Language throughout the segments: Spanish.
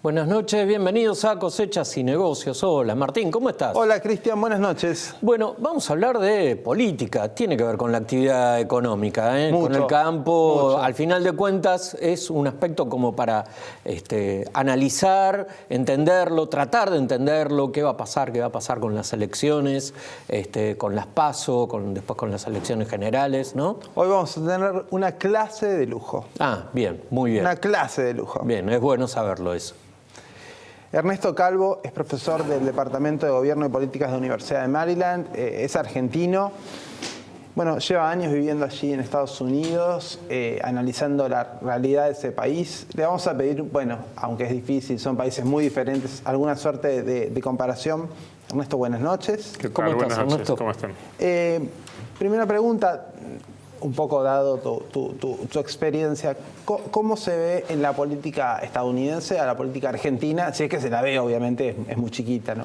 Buenas noches, bienvenidos a Cosechas y Negocios. Hola Martín, ¿cómo estás? Hola Cristian, buenas noches. Bueno, vamos a hablar de política, tiene que ver con la actividad económica, Mucho, con el campo. mucho. Al final de cuentas es un aspecto como para analizar, entenderlo, tratar de entenderlo, qué va a pasar con las elecciones, con las PASO, después con las elecciones generales, ¿no? Hoy vamos a tener una clase de lujo. Ah, bien, muy bien. Una clase de lujo. Bien, es bueno saberlo eso. Ernesto Calvo es profesor del Departamento de Gobierno y Políticas de la Universidad de Maryland, es argentino. Bueno, lleva años viviendo allí en Estados Unidos, analizando la realidad de ese país. Le vamos a pedir, bueno, aunque es difícil, son países muy diferentes, alguna suerte de comparación. Ernesto, buenas noches. ¿Qué tal? ¿Cómo estás, Buenas noches. Ernesto? ¿Cómo están? Primera pregunta, un poco dado tu experiencia, ¿cómo se ve en la política estadounidense a la política argentina? Si es que se la ve, obviamente, es muy chiquita, ¿no?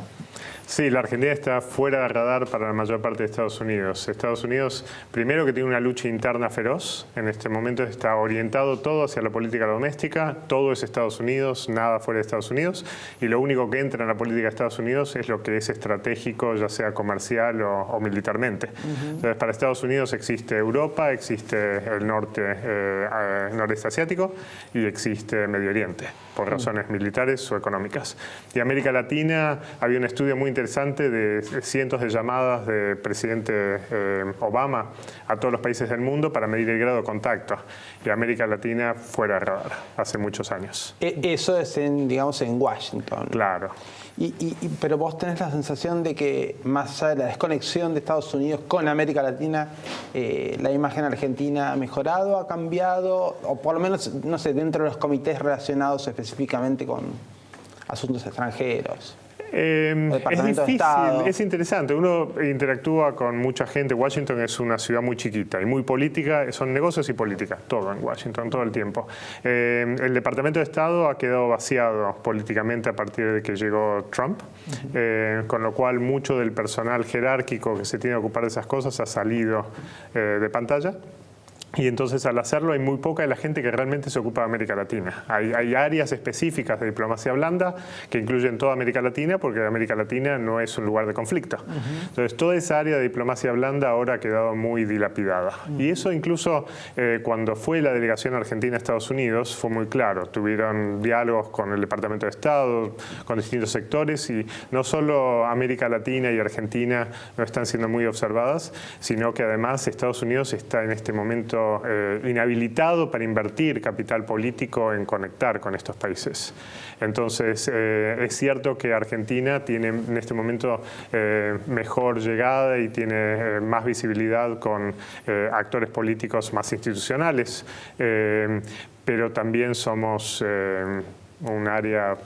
Sí, la Argentina está fuera de radar para la mayor parte de Estados Unidos. Estados Unidos, primero que tiene una lucha interna feroz, en este momento está orientado todo hacia la política doméstica, todo es Estados Unidos, nada fuera de Estados Unidos, y lo único que entra en la política de Estados Unidos es lo que es estratégico, ya sea comercial o militarmente. Entonces, para Estados Unidos existe Europa, existe el noreste asiático y existe Medio Oriente, por razones militares o económicas. Y América Latina, había un estudio muy interesante de cientos de llamadas del presidente Obama a todos los países del mundo para medir el grado de contacto. Y América Latina fuera de radar, hace muchos años. Eso es, digamos, en Washington. Claro. Pero vos tenés la sensación de que, más allá de la desconexión de Estados Unidos con América Latina, la imagen argentina ha mejorado, ha cambiado, o por lo menos, no sé, dentro de los comités relacionados específicamente con asuntos extranjeros. Es difícil, es interesante. Uno interactúa con mucha gente. Washington es una ciudad muy chiquita y muy política. Son negocios y política, todo en Washington, todo el tiempo. El Departamento de Estado ha quedado vaciado políticamente a partir de que llegó Trump, con lo cual mucho del personal jerárquico que se tiene que ocupar de esas cosas ha salido de pantalla. Y entonces, al hacerlo, hay muy poca de la gente que realmente se ocupa de América Latina. Hay áreas específicas de diplomacia blanda que incluyen toda América Latina, porque América Latina no es un lugar de conflicto. Entonces, toda esa área de diplomacia blanda ahora ha quedado muy dilapidada. Y eso incluso cuando fue la delegación argentina a Estados Unidos fue muy claro. Tuvieron diálogos con el Departamento de Estado, con distintos sectores, y no solo América Latina y Argentina no están siendo muy observadas, sino que además Estados Unidos está en este momento inhabilitado para invertir capital político en conectar con estos países. Entonces, es cierto que Argentina tiene en este momento mejor llegada y tiene más visibilidad con actores políticos más institucionales, pero también somos un área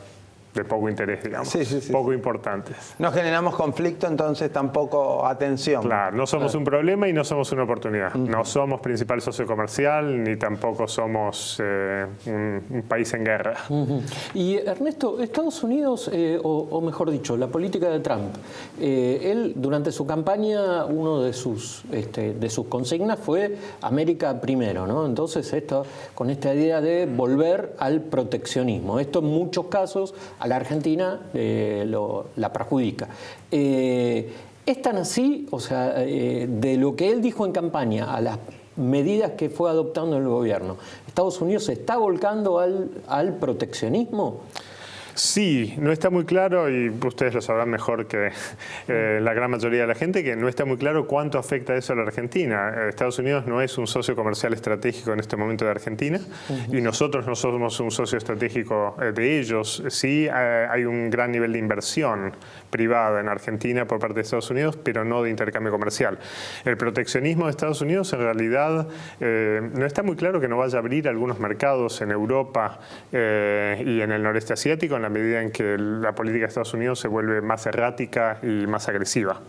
de poco interés, digamos, sí. poco importantes. No generamos conflicto, entonces tampoco atención. Claro, no somos un problema y no somos una oportunidad. No somos principal socio comercial ni tampoco somos un país en guerra. Y Ernesto, Estados Unidos, o mejor dicho, la política de Trump, él durante su campaña, uno de sus consignas fue América primero, ¿no? Entonces con esta idea de volver al proteccionismo. Esto en muchos casos a la Argentina la perjudica. ¿Es tan así? O sea, de lo que él dijo en campaña a las medidas que fue adoptando el gobierno, ¿Estados Unidos se está volcando al proteccionismo? Sí, no está muy claro, y ustedes lo sabrán mejor que la gran mayoría de la gente, que no está muy claro cuánto afecta eso a la Argentina. Estados Unidos no es un socio comercial estratégico en este momento de Argentina, y nosotros no somos un socio estratégico de ellos. Sí hay un gran nivel de inversión privada en Argentina por parte de Estados Unidos, pero no de intercambio comercial. El proteccionismo de Estados Unidos en realidad no está muy claro que no vaya a abrir algunos mercados en Europa y en el noreste asiático en la medida en que la política de Estados Unidos se vuelve más errática y más agresiva.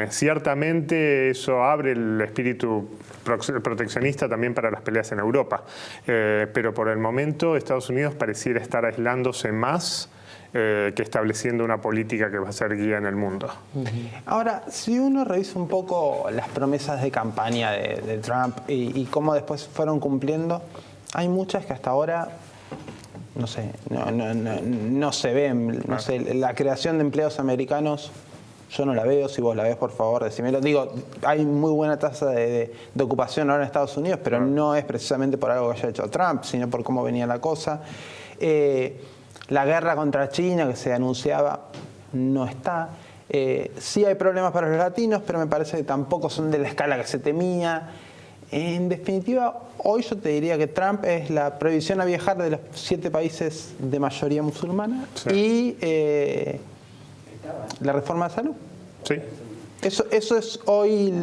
Ciertamente eso abre el espíritu proteccionista también para las peleas en Europa, pero por el momento Estados Unidos pareciera estar aislándose más que estableciendo una política que va a ser guía en el mundo. Ahora, si uno revisa un poco las promesas de campaña de Trump y cómo después fueron cumpliendo, hay muchas que hasta ahora no sé, no se ven. No sé, la creación de empleos americanos, yo no la veo. Si vos la ves, por favor, decímelo. Digo, hay muy buena tasa de ocupación ahora en Estados Unidos, pero no es precisamente por algo que haya hecho Trump, sino por cómo venía la cosa. La guerra contra China que se anunciaba no está. Sí hay problemas para los latinos, pero me parece que tampoco son de la escala que se temía. En definitiva, hoy yo te diría que Trump es la prohibición a viajar de los 7 países de mayoría musulmana y la reforma de salud. Sí. Eso es hoy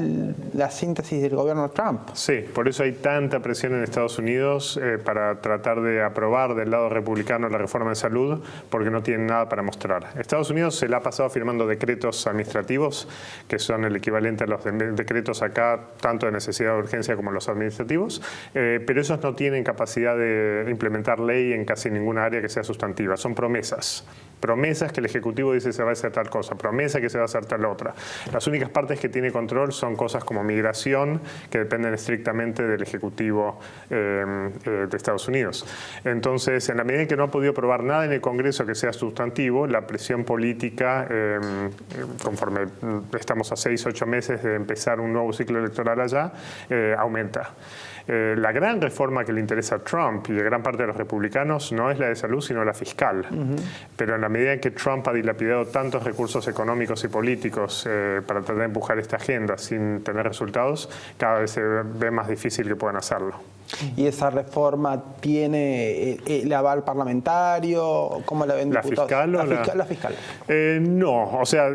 la síntesis del gobierno Trump. Sí, por eso hay tanta presión en Estados Unidos para tratar de aprobar del lado republicano la reforma de salud, porque no tienen nada para mostrar. Estados Unidos se la ha pasado firmando decretos administrativos, que son el equivalente a los decretos acá, tanto de necesidad de urgencia como los administrativos, pero esos no tienen capacidad de implementar ley en casi ninguna área que sea sustantiva. Son promesas. Promesas que el Ejecutivo dice se va a hacer tal cosa, promesa que se va a hacer tal otra. Las únicas partes que tiene control son cosas como migración, que dependen estrictamente del Ejecutivo de Estados Unidos. Entonces, en la medida en que no ha podido aprobar nada en el Congreso que sea sustantivo, la presión política, conforme estamos a 6 o 8 meses de empezar un nuevo ciclo electoral allá, aumenta. La gran reforma que le interesa a Trump y a gran parte de los republicanos no es la de salud, sino la fiscal. Pero en la medida en que Trump ha dilapidado tantos recursos económicos y políticos para tratar de empujar esta agenda sin tener resultados, cada vez se ve más difícil que puedan hacerlo. ¿Y esa reforma tiene el aval parlamentario? ¿Cómo la ven diputados? ¿La fiscal? No, o sea,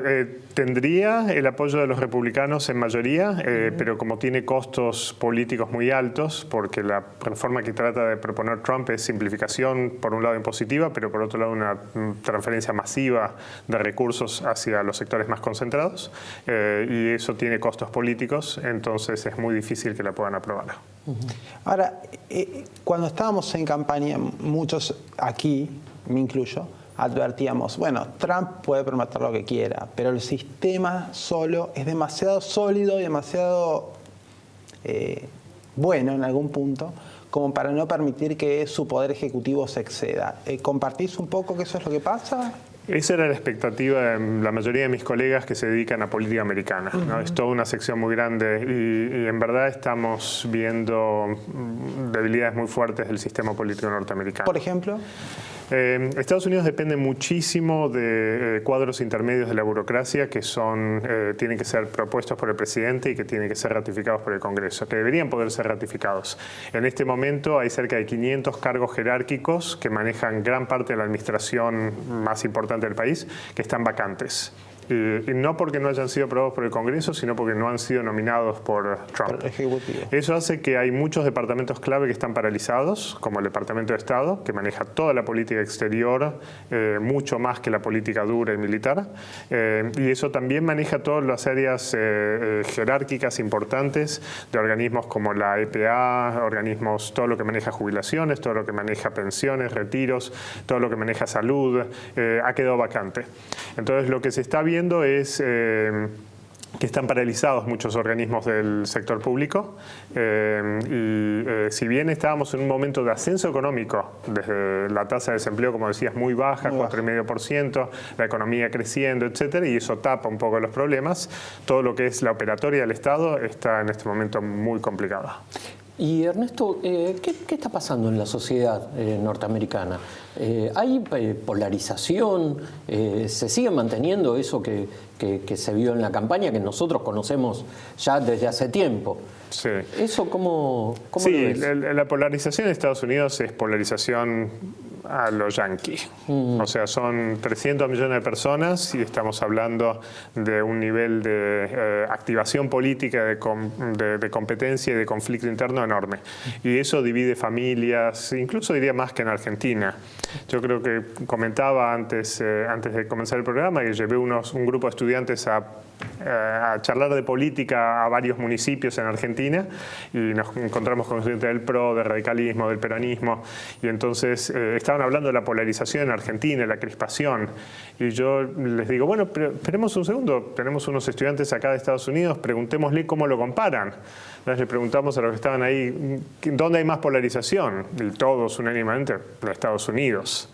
tendría el apoyo de los republicanos en mayoría, pero como tiene costos políticos muy altos, porque la reforma que trata de proponer Trump es simplificación, por un lado impositiva, pero por otro lado una transferencia masiva de recursos hacia los sectores más concentrados, y eso tiene costos políticos, entonces es muy difícil que la puedan aprobar. Ahora, cuando estábamos en campaña, muchos aquí, me incluyo, advertíamos, bueno, Trump puede prometer lo que quiera, pero el sistema solo es demasiado sólido y demasiado bueno en algún punto como para no permitir que su poder ejecutivo se exceda. ¿Compartís un poco que eso es lo que pasa? Esa era la expectativa de la mayoría de mis colegas que se dedican a política americana, ¿no? Es toda una sección muy grande y en verdad estamos viendo debilidades muy fuertes del sistema político norteamericano. ¿Por ejemplo? Estados Unidos depende muchísimo de cuadros intermedios de la burocracia que tienen que ser propuestos por el presidente y que tienen que ser ratificados por el Congreso, que deberían poder ser ratificados. En este momento hay cerca de 500 cargos jerárquicos que manejan gran parte de la administración más importante del país, que están vacantes. Y no porque no hayan sido aprobados por el Congreso, sino porque no han sido nominados por Trump. Por el Ejecutivo. Eso hace que hay muchos departamentos clave que están paralizados, como el Departamento de Estado, que maneja toda la política exterior, mucho más que la política dura y militar. Y eso también maneja todas las áreas jerárquicas importantes de organismos como la EPA, organismos, todo lo que maneja jubilaciones, todo lo que maneja pensiones, retiros, todo lo que maneja salud, ha quedado vacante. Entonces lo que se está viendo es que están paralizados muchos organismos del sector público si bien estábamos en un momento de ascenso económico, desde la tasa de desempleo, como decías, muy baja, 4,5%, la economía creciendo, etcétera, y eso tapa un poco los problemas, todo lo que es la operatoria del Estado está en este momento muy complicada. Y Ernesto, ¿qué está pasando en la sociedad norteamericana? ¿Hay polarización? ¿Se sigue manteniendo eso que se vio en la campaña, que nosotros conocemos ya desde hace tiempo? Sí. ¿Eso cómo lo ves? La polarización en Estados Unidos es polarización a los yanquis. O sea, son 300 millones de personas y estamos hablando de un nivel de activación política, de competencia y de conflicto interno enorme. Y eso divide familias, incluso diría más que en Argentina. Yo creo que comentaba antes de comenzar el programa que llevé un grupo de estudiantes a charlar de política a varios municipios en Argentina y nos encontramos con gente del PRO, del radicalismo, del peronismo, y entonces estaban hablando de la polarización en Argentina, la crispación, y yo les digo, bueno, pero esperemos un segundo, tenemos unos estudiantes acá de Estados Unidos, preguntémosle cómo lo comparan. Entonces le preguntamos a los que estaban ahí, ¿dónde hay más polarización? Y todos unánimemente, en Estados Unidos.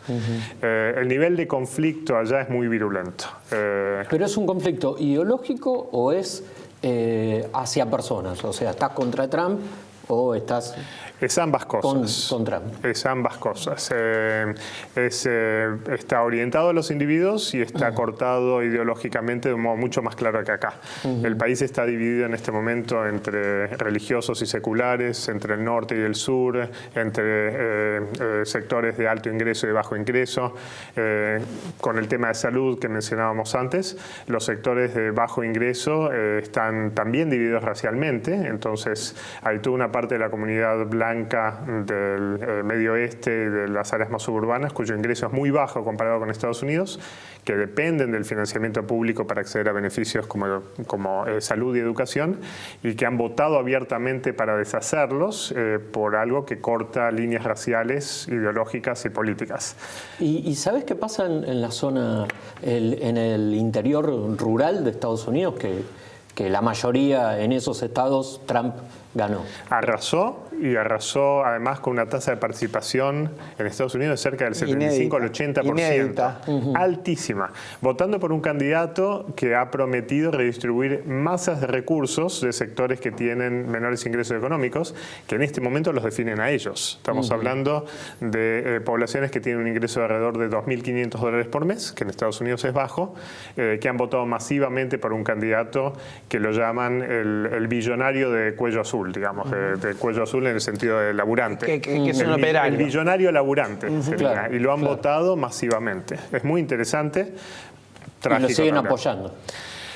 El nivel de conflicto allá es muy virulento. ¿Pero es un conflicto ideológico o es hacia personas? O sea, ¿estás contra Trump o estás Es ambas cosas. con Trump? Es ambas cosas. Está orientado a los individuos y está cortado ideológicamente de un modo mucho más claro que acá. El país está dividido en este momento entre religiosos y seculares, entre el norte y el sur, entre sectores de alto ingreso y de bajo ingreso. Con el tema de salud que mencionábamos antes, los sectores de bajo ingreso están también divididos racialmente, entonces hay toda una parte de la comunidad blanca del medio oeste y de las áreas más suburbanas cuyo ingreso es muy bajo comparado con Estados Unidos, que dependen del financiamiento público para acceder a beneficios como salud y educación, y que han votado abiertamente para deshacerlos por algo que corta líneas raciales, ideológicas y políticas. ¿Y sabes qué pasa en la zona, en el interior rural de Estados Unidos, que la mayoría en esos estados Trump ganó? Arrasó, y arrasó además con una tasa de participación en Estados Unidos de cerca del 75 al 80%. Inédita. Altísima. Votando por un candidato que ha prometido redistribuir masas de recursos de sectores que tienen menores ingresos económicos, que en este momento los definen a ellos. Estamos hablando de poblaciones que tienen un ingreso de alrededor de $2.500 por mes, que en Estados Unidos es bajo, que han votado masivamente por un candidato que lo llaman el billonario de cuello azul, digamos, de cuello azul en el sentido de laburante. Que es un operario. El billonario laburante sería, Claro, y lo han votado masivamente. Es muy interesante. Y lo siguen también. apoyando.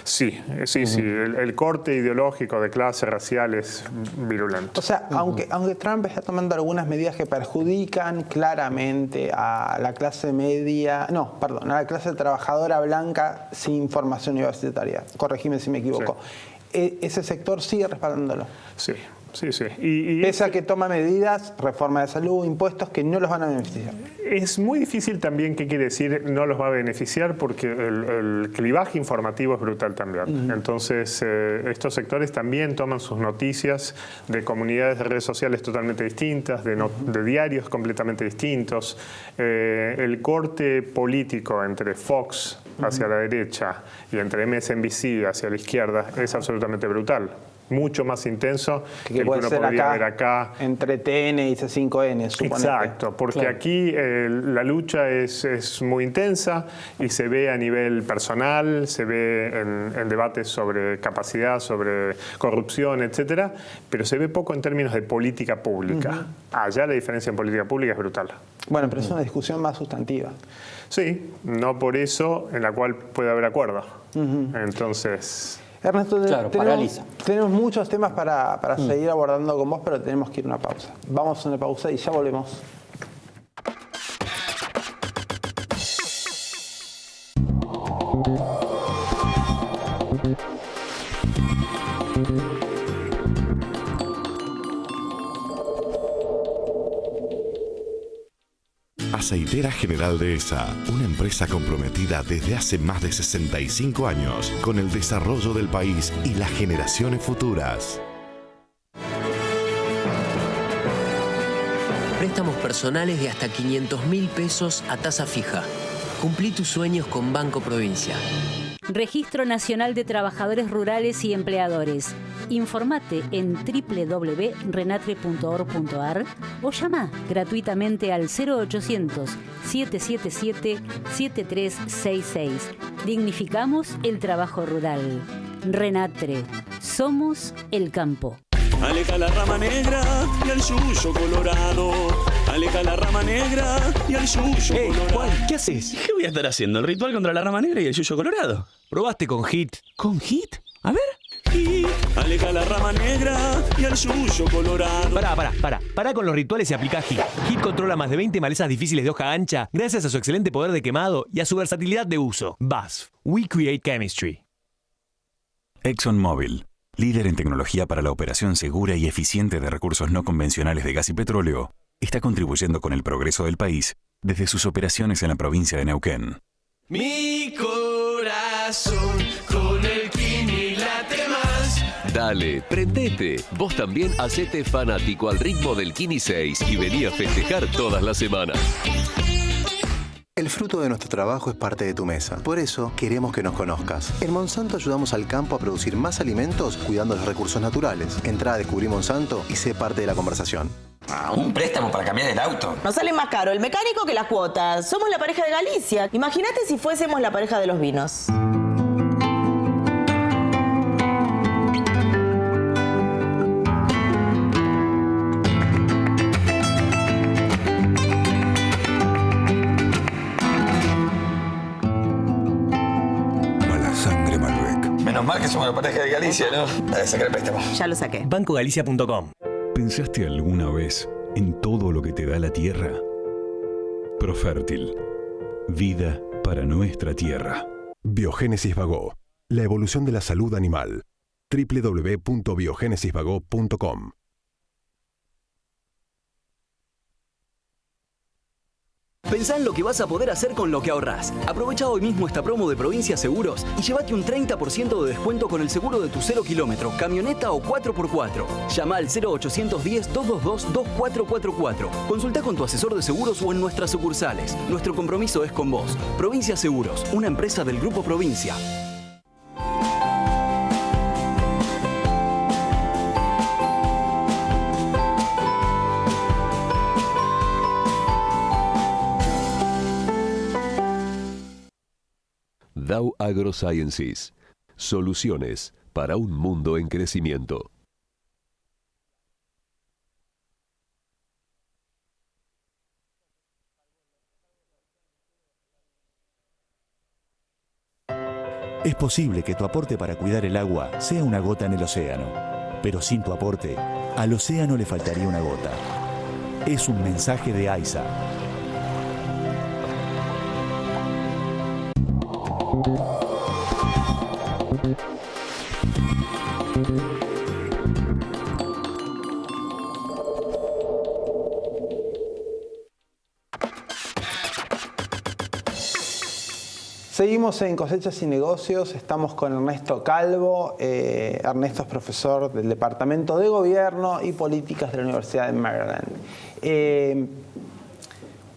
Sí. El corte ideológico de clase racial es virulento. O sea, aunque Trump está tomando algunas medidas que perjudican claramente a la clase media, a la clase trabajadora blanca sin formación universitaria, corregime si me equivoco, ese sector sigue respaldándolo. Sí. Pese a que toma medidas, reforma de salud, impuestos que no los van a beneficiar. Es muy difícil también qué quiere decir no los va a beneficiar, porque el clivaje informativo es brutal también. Entonces, estos sectores también toman sus noticias de comunidades de redes sociales totalmente distintas, de diarios completamente distintos. El corte político entre Fox hacia la derecha y entre MSNBC hacia la izquierda es absolutamente brutal. mucho más intenso que el que puede uno ser podría ver acá. Entre TN y C5N, suponete. Exacto, porque aquí la lucha es muy intensa y se ve a nivel personal, se ve en debates sobre capacidad, sobre corrupción, etcétera, pero se ve poco en términos de política pública. Allá la diferencia en política pública es brutal. Bueno, pero es una discusión más sustantiva. Sí, no por eso en la cual puede haber acuerdo. Entonces... Ernesto, claro, tenemos muchos temas para seguir abordando con vos, pero tenemos que ir a una pausa. Vamos a una pausa y ya volvemos. Aceitera General Dehesa, una empresa comprometida desde hace más de 65 años con el desarrollo del país y las generaciones futuras. Préstamos personales de hasta 500.000 pesos a tasa fija. Cumplí tus sueños con Banco Provincia. Registro Nacional de Trabajadores Rurales y Empleadores. Informate en www.renatre.org.ar o llama gratuitamente al 0800-777-7366. Dignificamos el trabajo rural. Renatre. Somos el campo. Aleja la rama negra y al yuyo colorado. Aleja la rama negra y al yuyo colorado. Juan, ¿qué haces? ¿Qué voy a estar haciendo? ¿El ritual contra la rama negra y el yuyo colorado? Probaste con HIT. ¿Con HIT? A ver. HIT, aleja la rama negra y al yuyo colorado. Pará con los rituales y aplicá HIT. HIT controla más de 20 malezas difíciles de hoja ancha gracias a su excelente poder de quemado y a su versatilidad de uso. BASF. We create chemistry. ExxonMobil, líder en tecnología para la operación segura y eficiente de recursos no convencionales de gas y petróleo, está contribuyendo con el progreso del país desde sus operaciones en la provincia de Neuquén. Mi corazón con el Kini late más. Dale, prendete. Vos también hacete fanático al ritmo del Kini 6 y vení a festejar todas las semanas. El fruto de nuestro trabajo es parte de tu mesa. Por eso queremos que nos conozcas. En Monsanto ayudamos al campo a producir más alimentos cuidando los recursos naturales. Entrá a Descubrir Monsanto y sé parte de la conversación. ¿Un préstamo para cambiar el auto? Nos sale más caro el mecánico que las cuotas. Somos la pareja de Galicia. Imagínate si fuésemos la pareja de los vinos. Menos mal que somos la pareja de Galicia, ¿no? Dale, sacar el préstamo. Ya lo saqué. BancoGalicia.com. ¿Pensaste alguna vez en todo lo que te da la tierra? Profértil. Vida para nuestra tierra. Biogénesis Vagó. La evolución de la salud animal. www.biogenesisvagó.com. Pensá en lo que vas a poder hacer con lo que ahorrás. Aprovecha hoy mismo esta promo de Provincia Seguros y llévate un 30% de descuento con el seguro de tu 0 kilómetro, camioneta o 4x4. Llama al 0810-222-2444. Consulta con tu asesor de seguros o en nuestras sucursales. Nuestro compromiso es con vos. Provincia Seguros, una empresa del Grupo Provincia. Dow AgroSciences. Soluciones para un mundo en crecimiento. Es posible que tu aporte para cuidar el agua sea una gota en el océano, pero sin tu aporte, al océano le faltaría una gota. Es un mensaje de AISA. Seguimos en Cosechas y Negocios, estamos con Ernesto Calvo. Ernesto es profesor del Departamento de Gobierno y Políticas de la Universidad de Maryland.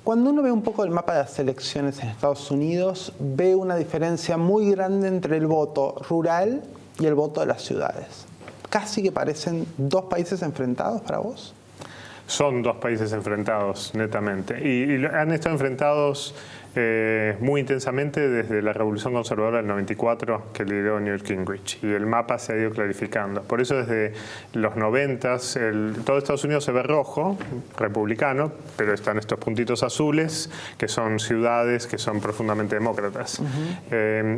Cuando uno ve un poco el mapa de las elecciones en Estados Unidos, ve una diferencia muy grande entre el voto rural y el voto de las ciudades. casi que parecen dos países enfrentados para vos. Son dos países enfrentados, netamente. Y han estado enfrentados muy intensamente desde la Revolución Conservadora del 94 que lideró Newt Gingrich. Y el mapa se ha ido clarificando. Por eso desde los 90s todo Estados Unidos se ve rojo, republicano, pero están estos puntitos azules que son ciudades que son profundamente demócratas.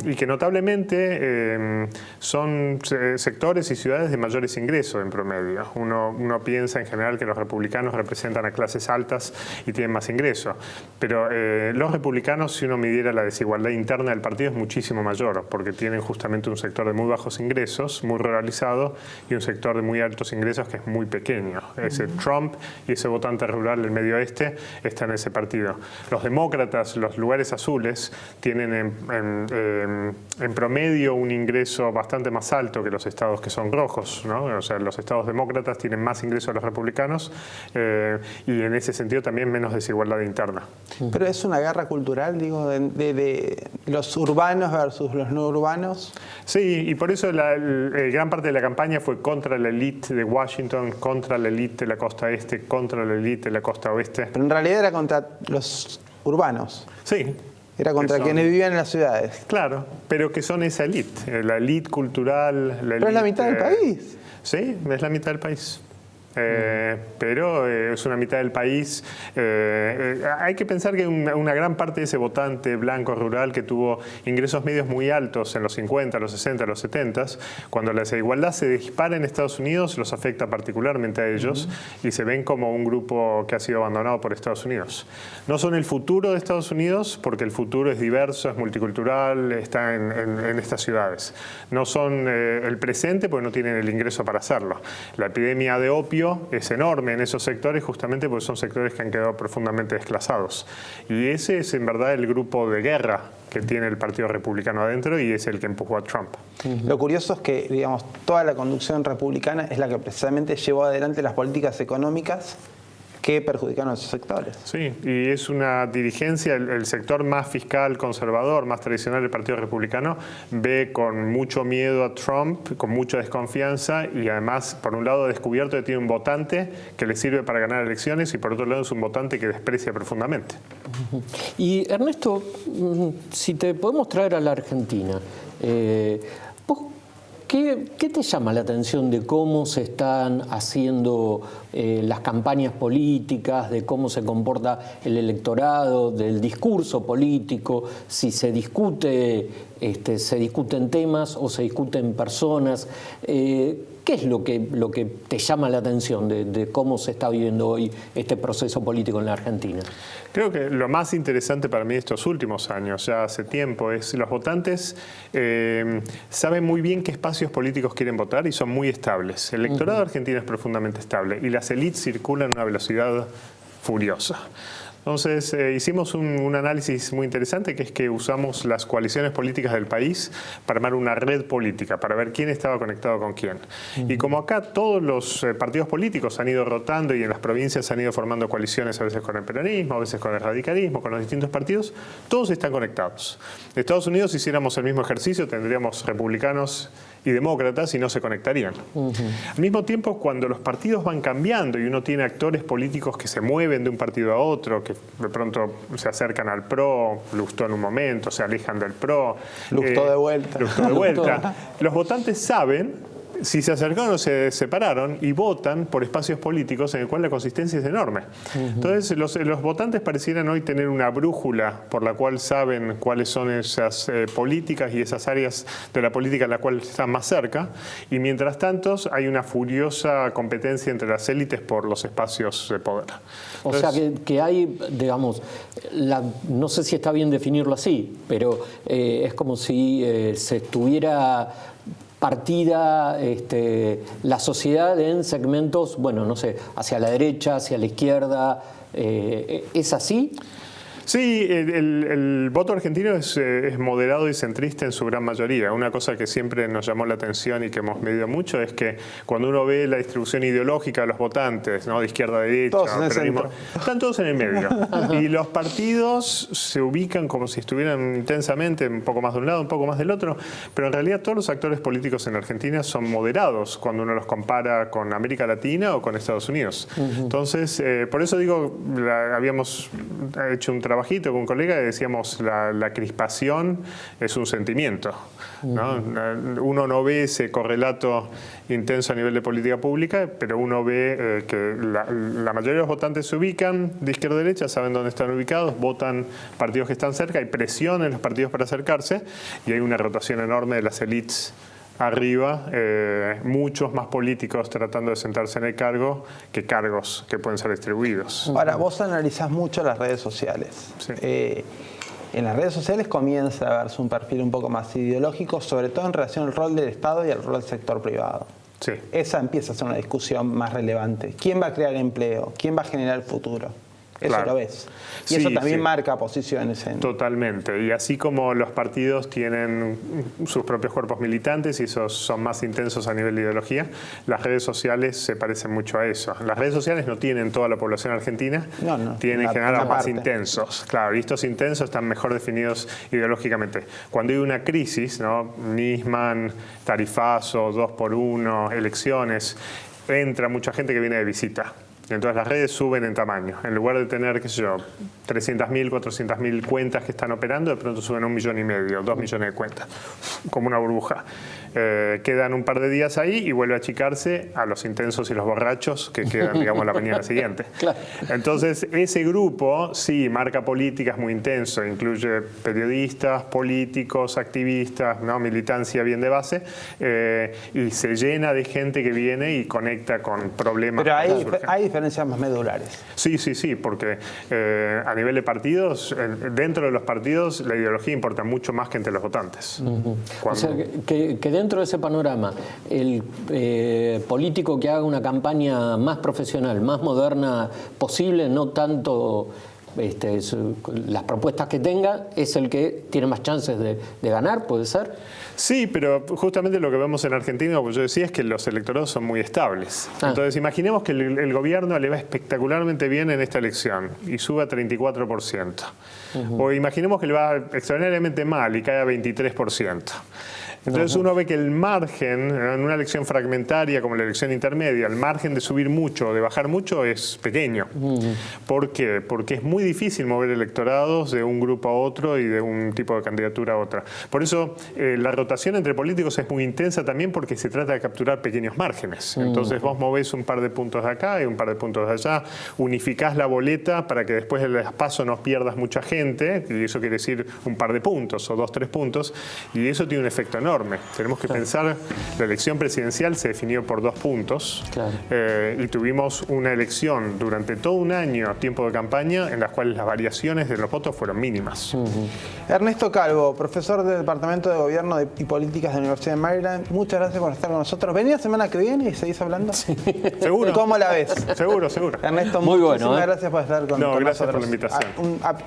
Y que notablemente son sectores y ciudades de mayores ingresos en promedio. Uno piensa en general que los republicanos representan a clases altas y tienen más ingresos. Pero los republicanos, si uno midiera la desigualdad interna del partido, es muchísimo mayor, porque tienen justamente un sector de muy bajos ingresos, muy ruralizado, y un sector de muy altos ingresos que es muy pequeño. Ese Trump y ese votante rural del medio oeste está en ese partido. Los demócratas, los lugares azules, tienen en promedio un ingreso bastante más alto que los estados que son rojos, ¿no? O sea, los estados demócratas tienen más ingresos que los republicanos y en ese sentido también menos desigualdad interna. Pero es una guerra cultural, digo, de los urbanos versus los no urbanos. Sí, y por eso gran parte de la campaña fue contra la élite de Washington, contra la élite de la costa este, contra la élite de la costa oeste. Pero en realidad era contra los urbanos. Sí. Era contra quienes vivían en las ciudades. Claro, pero que son esa élite, la élite cultural. Pero es la mitad del país. Sí, es la mitad del país. Pero es una mitad del país. Hay que pensar que una gran parte de ese votante blanco rural que tuvo ingresos medios muy altos en los 50, los 60, los 70, cuando la desigualdad se dispara en Estados Unidos, los afecta particularmente a ellos y se ven como un grupo que ha sido abandonado por Estados Unidos. No son el futuro de Estados Unidos, porque el futuro es diverso, es multicultural, está en estas ciudades. No son el presente, porque no tienen el ingreso para hacerlo. La epidemia de opio es enorme en esos sectores, justamente porque son sectores que han quedado profundamente desplazados. Y ese es en verdad el grupo de guerra que tiene el Partido Republicano adentro y es el que empujó a Trump. Lo curioso es que, digamos, toda la conducción republicana es la que precisamente llevó adelante las políticas económicas que perjudicaron a esos sectores. Sí, y es una dirigencia, el sector más fiscal, conservador, más tradicional del Partido Republicano, ve con mucho miedo a Trump, con mucha desconfianza y además, por un lado, ha descubierto que tiene un votante que le sirve para ganar elecciones y por otro lado es un votante que desprecia profundamente. Y Ernesto, si te podemos traer a la Argentina, ¿qué te llama la atención de cómo se están haciendo las campañas políticas, de cómo se comporta el electorado, del discurso político, si se discuten temas o se discuten personas? ¿Qué es lo que te llama la atención de cómo se está viviendo hoy este proceso político en la Argentina? Creo que lo más interesante para mí estos últimos años, ya hace tiempo, es los votantes saben muy bien qué espacios políticos quieren votar y son muy estables. El electorado argentino es profundamente estable y las élites circulan a una velocidad furiosa. Entonces hicimos un análisis muy interesante, que es que usamos las coaliciones políticas del país para armar una red política, para ver quién estaba conectado con quién. Y como acá todos los partidos políticos han ido rotando y en las provincias han ido formando coaliciones, a veces con el peronismo, a veces con el radicalismo, con los distintos partidos, todos están conectados. En Estados Unidos, si hiciéramos el mismo ejercicio, tendríamos republicanos y demócratas y no se conectarían. Al mismo tiempo, cuando los partidos van cambiando y uno tiene actores políticos que se mueven de un partido a otro, que de pronto se acercan al PRO, Lustó en un momento, se alejan del PRO. Lustó de vuelta. Lustó de vuelta. Los votantes saben si se acercaron o se separaron y votan por espacios políticos en el cual la consistencia es enorme. Entonces, los votantes parecieran hoy tener una brújula por la cual saben cuáles son esas políticas y esas áreas de la política en la cual están más cerca, y mientras tanto hay una furiosa competencia entre las élites por los espacios de poder. Entonces, o sea que hay, digamos, no sé si está bien definirlo así, pero es como si se estuviera partida la sociedad en segmentos, bueno, no sé, hacia la derecha, hacia la izquierda. ¿Es así? Sí, el voto argentino es moderado y centrista en su gran mayoría. Una cosa que siempre nos llamó la atención y que hemos medido mucho es que cuando uno ve la distribución ideológica de los votantes, ¿no? De izquierda a derecha, están todos en el medio. Y los partidos se ubican como si estuvieran intensamente un poco más de un lado, un poco más del otro, pero en realidad todos los actores políticos en Argentina son moderados cuando uno los compara con América Latina o con Estados Unidos. Entonces, por eso digo, habíamos hecho un trabajito con un colega y decíamos la crispación es un sentimiento, ¿no? Uno no ve ese correlato intenso a nivel de política pública, pero uno ve que la mayoría de los votantes se ubican de izquierda a derecha, saben dónde están ubicados, votan partidos que están cerca, hay presión en los partidos para acercarse y hay una rotación enorme de las élites arriba, muchos más políticos tratando de sentarse en el cargo que cargos que pueden ser distribuidos. Ahora, vos analizás mucho las redes sociales. Sí. En las redes sociales comienza a verse un perfil un poco más ideológico, sobre todo en relación al rol del Estado y al rol del sector privado. Sí. Esa empieza a ser una discusión más relevante. ¿Quién va a crear empleo? ¿Quién va a generar el futuro? Eso claro. Lo ves. Y sí, eso también marca posiciones. Totalmente. Y así como los partidos tienen sus propios cuerpos militantes y esos son más intensos a nivel de ideología, las redes sociales se parecen mucho a eso. Las redes sociales no tienen toda la población argentina, tienen en general a más intensos. Claro, y estos intensos están mejor definidos ideológicamente. Cuando hay una crisis, ¿no? Nisman, tarifazo, 2x1, elecciones, entra mucha gente que viene de visita. Entonces las redes suben en tamaño. En lugar de tener, qué sé yo, 300.000, 400.000 cuentas que están operando, de pronto suben 1,5 millones, 2 millones de cuentas, como una burbuja. Quedan un par de días ahí y vuelve a achicarse a los intensos y los borrachos que quedan, digamos, la mañana siguiente. Claro. Entonces, ese grupo, sí, marca políticas muy intenso, incluye periodistas, políticos, activistas, ¿no? Militancia bien de base, y se llena de gente que viene y conecta con problemas. Pero hay diferencias más medulares. Sí, porque a nivel de partidos, dentro de los partidos, la ideología importa mucho más que entre los votantes. O sea, que dentro de ese panorama, el político que haga una campaña más profesional, más moderna posible, no tanto las propuestas que tenga, es el que tiene más chances de ganar, ¿puede ser? Sí, pero justamente lo que vemos en Argentina, como yo decía, es que los electorados son muy estables. Entonces, imaginemos que el gobierno le va espectacularmente bien en esta elección y sube a 34%. O imaginemos que le va extraordinariamente mal y cae a 23%. Entonces uno ve que el margen, en una elección fragmentaria como la elección intermedia, el margen de subir mucho o de bajar mucho es pequeño. ¿Por qué? Porque es muy difícil mover electorados de un grupo a otro y de un tipo de candidatura a otra. Por eso la rotación entre políticos es muy intensa también porque se trata de capturar pequeños márgenes. Entonces vos movés un par de puntos de acá y un par de puntos de allá, unificás la boleta para que después del paso no pierdas mucha gente, y eso quiere decir un par de puntos o 2, 3 puntos, y eso tiene un efecto enorme. Tenemos que pensar, la elección presidencial se definió por 2 puntos y tuvimos una elección durante todo un año, tiempo de campaña, en las cuales las variaciones de los votos fueron mínimas. Ernesto Calvo, profesor del Departamento de Gobierno y Políticas de la Universidad de Maryland, muchas gracias por estar con nosotros. ¿Venís la semana que viene y seguís hablando? Sí. ¿Seguro? ¿Cómo la ves? Seguro. Ernesto, muy muchísimas gracias por estar con nosotros. Gracias por la invitación.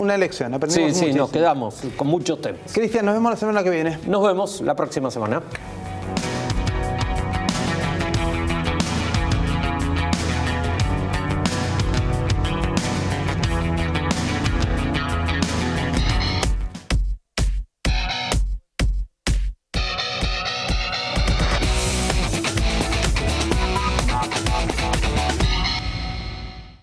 Una elección, aprendimos muchísimo. Nos quedamos con muchos temas. Cristian, nos vemos la semana que viene. Nos vemos la próxima semana.